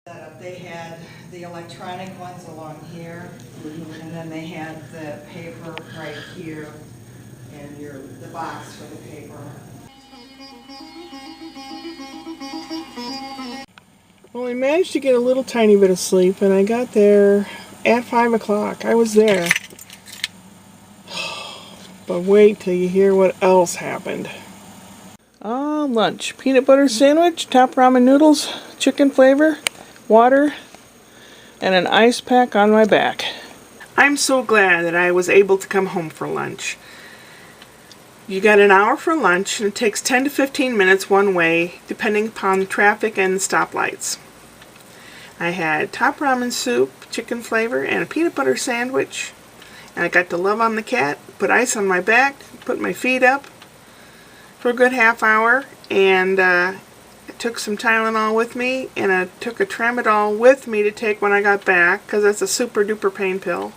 Setup. They had the electronic ones along here, and then they had the paper right here, and the box for the paper. Well, I managed to get a little tiny bit of sleep, and I got there at 5 o'clock. I was there. But wait till you hear what else happened. Lunch. Peanut butter sandwich, top ramen noodles, chicken flavor, water, and an ice pack on my back. I'm so glad that I was able to come home for lunch. You got an hour for lunch, and it takes 10 to 15 minutes one way, depending upon the traffic and the stoplights. I had top ramen soup, chicken flavor, and a peanut butter sandwich. And I got to love on the cat, put ice on my back, put my feet up for a good half hour, and I took some Tylenol with me, and I took a Tramadol with me to take when I got back, because that's a super duper pain pill.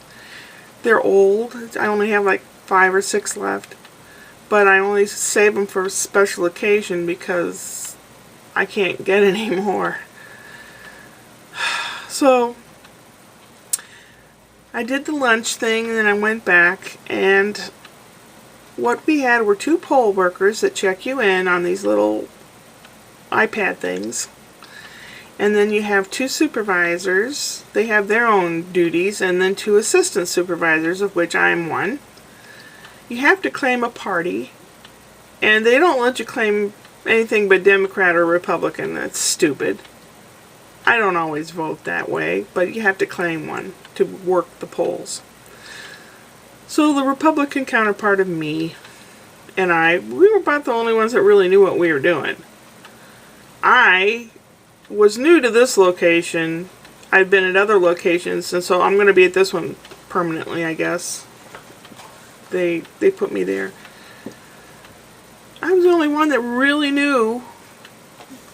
They're old. I only have like 5 or 6 left, but I only save them for a special occasion because I can't get any more. So I did the lunch thing, and then I went back, and what we had were 2 poll workers that check you in on these little iPad things. And then you have 2 supervisors. They have their own duties, and then 2 assistant supervisors, of which I'm one. You have to claim a party, and they don't let you claim anything but Democrat or Republican. That's stupid. I don't always vote that way, but you have to claim one to work the polls. So the Republican counterpart of me and we were about the only ones that really knew what we were doing. I was new to this location. I've been at other locations, and so I'm going to be at this one permanently, I guess. They put me there. I was the only one that really knew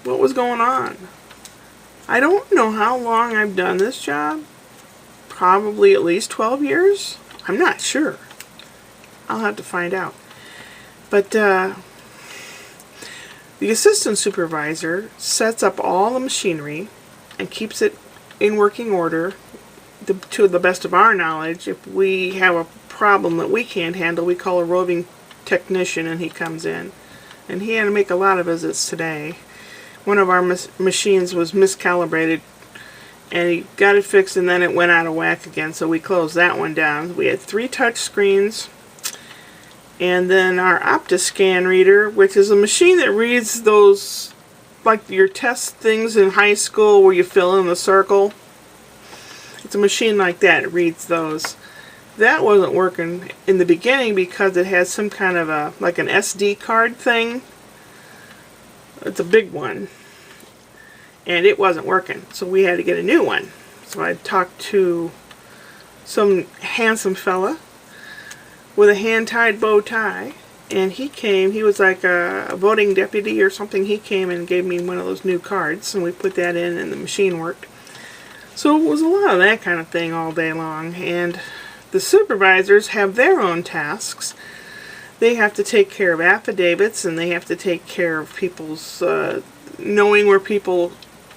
what was going on. I don't know how long I've done this job. Probably at least 12 years. I'm not sure. I'll have to find out. But the assistant supervisor sets up all the machinery and keeps it in working order. To the best of our knowledge, if we have a problem that we can't handle, we call a roving technician, and he comes in. And he had to make a lot of visits today. One of our machines was miscalibrated, and he got it fixed, and then it went out of whack again, so we closed that one down. We had 3 touch screens, and then our OptiScan reader, which is a machine that reads those, like your test things in high school where you fill in the circle. It's a machine like that. It reads those. That wasn't working in the beginning because it has some kind of like an SD card thing. It's a big one. And it wasn't working. So we had to get a new one. So I talked to some handsome fella with a hand-tied bow tie. And he came. He was like a voting deputy or something. He came and gave me one of those new cards. And we put that in, and the machine worked. So it was a lot of that kind of thing all day long. And the supervisors have their own tasks. They have to take care of affidavits, and they have to take care of people's knowing where people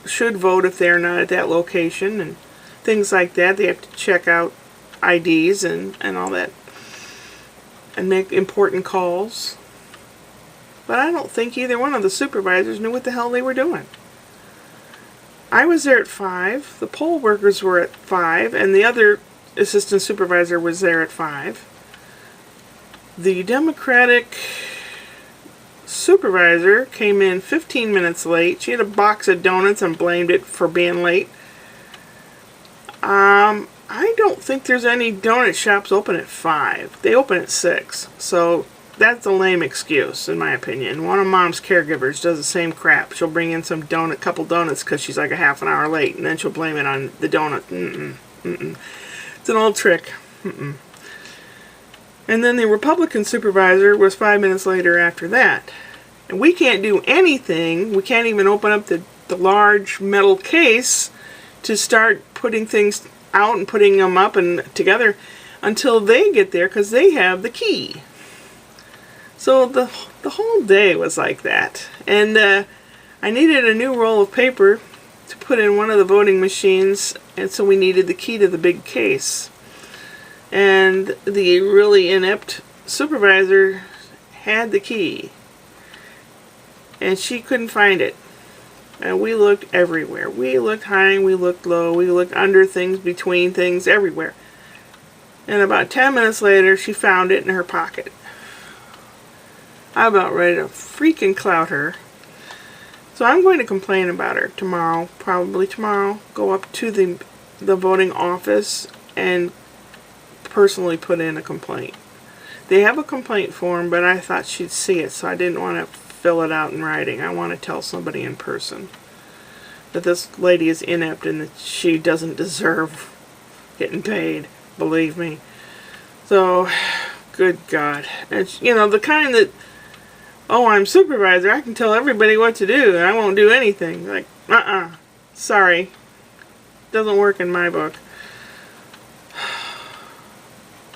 should vote if they're not at that location, and things like that. They have to check out IDs and all that, and make important calls. But I don't think either one of the supervisors knew what the hell they were doing. I was there at 5, the poll workers were at 5, and the other assistant supervisor was there at 5. The Democratic supervisor came in 15 minutes late. She had a box of donuts and blamed it for being late. I don't think there's any donut shops open at 5. They open at 6. So that's a lame excuse, in my opinion. One of Mom's caregivers does the same crap. She'll bring in some couple donuts because she's like a half an hour late, and then she'll blame it on the donut. It's an old trick. And then the Republican supervisor was 5 minutes later after that. And we can't do anything. We can't even open up the large metal case to start putting things out and putting them up and together until they get there, because they have the key. So the whole day was like that. And I needed a new roll of paper to put in one of the voting machines, and so we needed the key to the big case. And the really inept supervisor had the key, and she couldn't find it. And we looked everywhere. We looked high, we looked low, we looked under things, between things, everywhere. And about 10 minutes later, she found it in her pocket. I'm about ready to freaking clout her. So I'm going to complain about her tomorrow, probably tomorrow. Go up to the voting office and personally put in a complaint. They have a complaint form, but I thought she'd see it, so I didn't want to fill it out in writing. I want to tell somebody in person that this lady is inept and that she doesn't deserve getting paid. Believe me. So, good God. And, you know, the kind that, oh, I'm supervisor, I can tell everybody what to do, and I won't do anything. Like, sorry. Doesn't work in my book.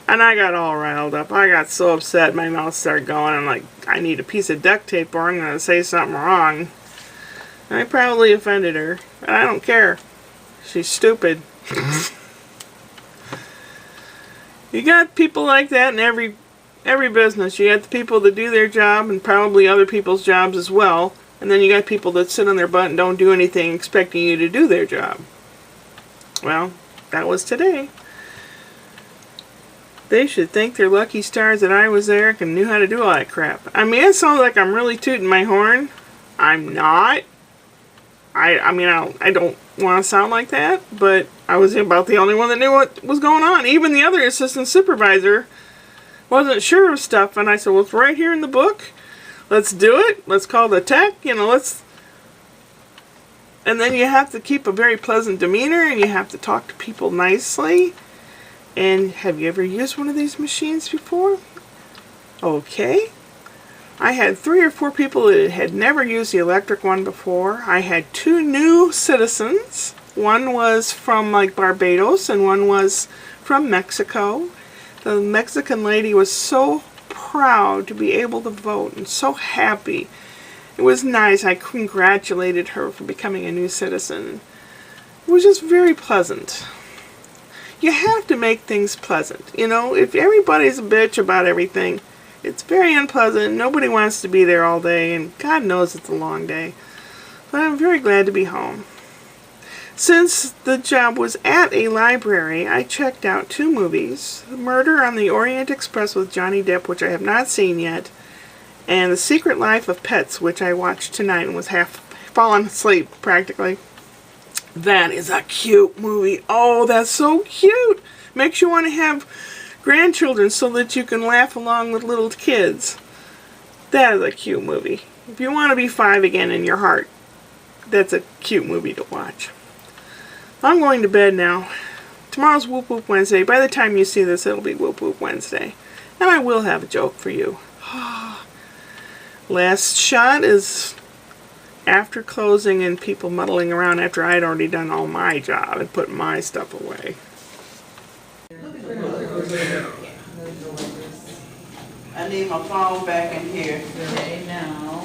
And I got all riled up. I got so upset, my mouth started going. I'm like, I need a piece of duct tape or I'm going to say something wrong. And I probably offended her, but I don't care. She's stupid. You got people like that in every business. You got the people that do their job and probably other people's jobs as well. And then you got people that sit on their butt and don't do anything expecting you to do their job. Well, that was today. They should thank their lucky stars that I was there and knew how to do all that crap. I mean, it sounds like I'm really tooting my horn. I'm not. I mean, I don't want to sound like that, but I was about the only one that knew what was going on. Even the other assistant supervisor wasn't sure of stuff, and I said, well, it's right here in the book. Let's do it. Let's call the tech, you know, let's... And then you have to keep a very pleasant demeanor, and you have to talk to people nicely. And have you ever used one of these machines before? Okay. I had 3 or 4 people that had never used the electric one before. I had 2 new citizens. One was from like Barbados and one was from Mexico. The Mexican lady was so proud to be able to vote and so happy. It was nice. I congratulated her for becoming a new citizen. It was just very pleasant. You have to make things pleasant. You know, if everybody's a bitch about everything, it's very unpleasant. Nobody wants to be there all day, and God knows it's a long day. But I'm very glad to be home. Since the job was at a library, I checked out 2 movies. Murder on the Orient Express with Johnny Depp, which I have not seen yet, and The Secret Life of Pets, which I watched tonight and was half fallen asleep, practically. That is a cute movie. Oh, that's so cute. Makes you want to have grandchildren so that you can laugh along with little kids. That is a cute movie. If you want to be 5 again in your heart, that's a cute movie to watch. I'm going to bed now. Tomorrow's Whoop Whoop Wednesday. By the time you see this, it'll be Whoop Whoop Wednesday. And I will have a joke for you. Last shot is after closing and people muddling around after I'd already done all my job and put my stuff away. I need my phone back in here. Okay, now.